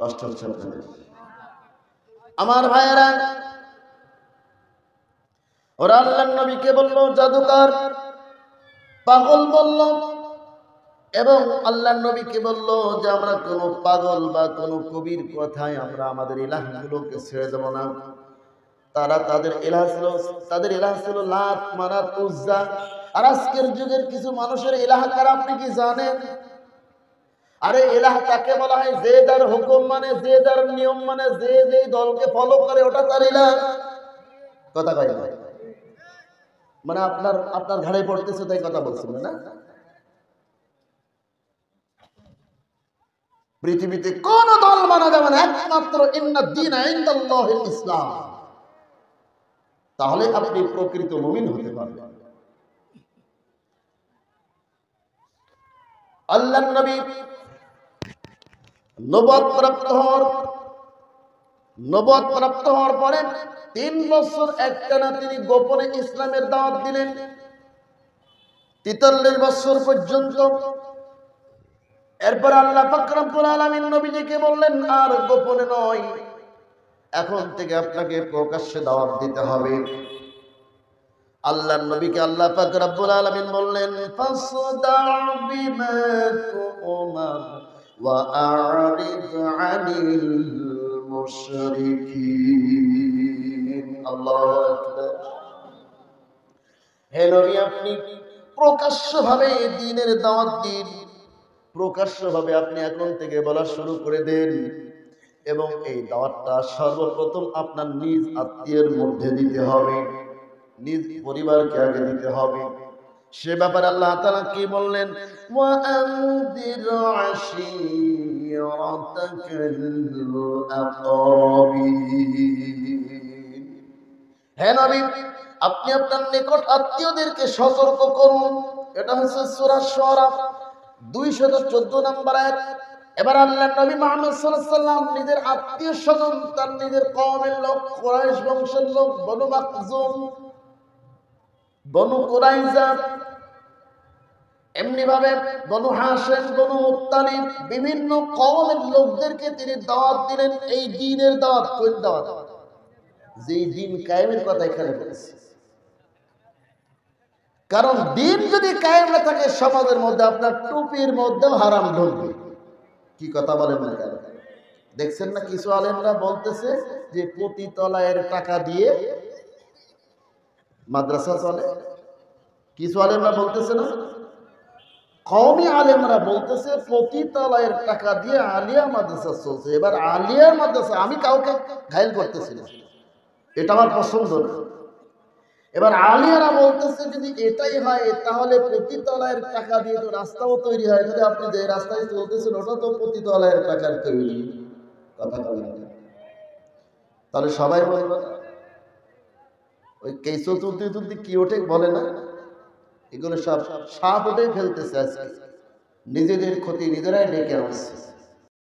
কষ্ট হচ্ছে আপনাদের? আমার ভাইয়েরা, ওরা আল্লাহর নবীকে বলল জাদুকর, পাগল বলল, এবং আল্লাহর নবীকে বলল যে আমরা কোন পাগল বা কোন কবির কথায় আমরা আমাদের ইলাহগুলোকে ছেড়ে দেব না। তারা তাদের ইলাহ ছিল লাত, মানাত, উজ্জা। আর আজকের যুগের কিছু মানুষের ইলাহ কারা আপনি কি জানেন? আরে ইলাহ তাকে বলা হয় যে যার হুকুম মানে, যে যার নিয়ম মানে, যে যে দলকে ফলো করে, ওটা তার ইলাহ। কথা কয় না? মানে আপনার আপনার ঘাড়ে পড়তেছে তাই কথা বলছেন না? পৃথিবীতে কোন দল মানা যাবে না, একমাত্র ইন্নাদ-দীন ইনদাল্লাহিল ইসলাম। তাহলে আপনি প্রকৃত মুমিন হতে পারবেন। আল্লাহর নবী নবুয়ত প্রাপ্ত হওয়ার পরে 3 বছর একটানা তিনি গোপনে ইসলামের দাওয়াত দিলেন, 43 বছর পর্যন্ত। এরপর আল্লাহ পাক রব্বুল আলামিন নবীজিকে বললেন, আর গোপনে নয়, এখন থেকে আপনাকে প্রকাশ্যে দাওয়াত দিতে হবে। আল্লাহর নবীকে আল্লাহ পাক রব্বুল আলামিন বললেন, ফাসদা বিমা তুমার ওয়া আ'রিদ আনিল মুশরিকিন। আল্লাহু আকবার। হে নবী, আপনি প্রকাশ্যভাবে দ্বীনের দাওয়াত দিন, প্রকাশ্যভাবে আপনি এখন থেকে বলা শুরু করে দেন, এবং এই দাওয়াতটা সর্বপ্রথম আপনার নিজ আত্মীয়ের মধ্যে দিতে হবে, নিজ পরিবারকে আগে দিতে হবে। সে ব্যাপারে আল্লাহ তাআলা কি বললেন? ওয়া আনদির আশিরাতাকাল আকরাবিন। হে নবী, আপনি আপনার নিকট আত্মীয়দেরকে সতর্ক করুন। এটা হচ্ছে সূরা শুআরা 214 নম্বর আয়াত। এবার আল্লাহর নবী মুহাম্মদ সাল্লাল্লাহু আলাইহি ওয়াসাল্লাম নিজের আত্মীয়-স্বজন, তার নিজের কওমের লোক, কুরাইশ বংশের লোক, বনু মাখজুম, বনু কুরাইজা, এমনি ভাবে বনু হাশিম, বনু মুত্তালিব, বিভিন্ন কওমের লোকদেরকে তিনি দাওয়াত দিলেন। এই দ্বীনের দাওয়াত, কোন দাওয়াত? যে দ্বীন কায়েমের কথা এখানে বলেছে। কারণ দ্বীন যদি কায়েম না থাকে সমাজের মধ্যে, আপনার টুপির মধ্যেও হারাম ঢুকবে। কি কথা বলেন না কেন? দেখছেন না কিছু আলেমরা বলতেছে যে প্রতি তলায়ের টাকা দিয়ে মাদ্রাসা চলে। কিছু আলেমরা বলতেছে না, কওমি আলেমরা বলতেছে প্রতি তলায়ের টাকা দিয়ে আলিয়া মাদ্রাসা চলছে। এবার আলিয়া মাদ্রাসা, আমি কাউকে ঘায়েল করতেছি না, এটা আমার পছন্দ না। এবার আলিয়ারা বলতেছে যদি এটাই হয় তাহলে প্রতি তলায়ের টাকা দিয়ে তো রাস্তাও তৈরি হয়, যদি আপনি যে রাস্তায় চলতেছেন ওটা তো প্রতি তলায়ের টাকার তৈরি। কথা বলেন, তাহলে সবাই বলবে না ওই কেঁচো তুলতে তুলতে কি ওঠে বলে না, এগুলো সব সাপ ওঠে ফেলতেছে। আজকে নিজেদের ক্ষতি নিজেরাই ডেকে আনছে।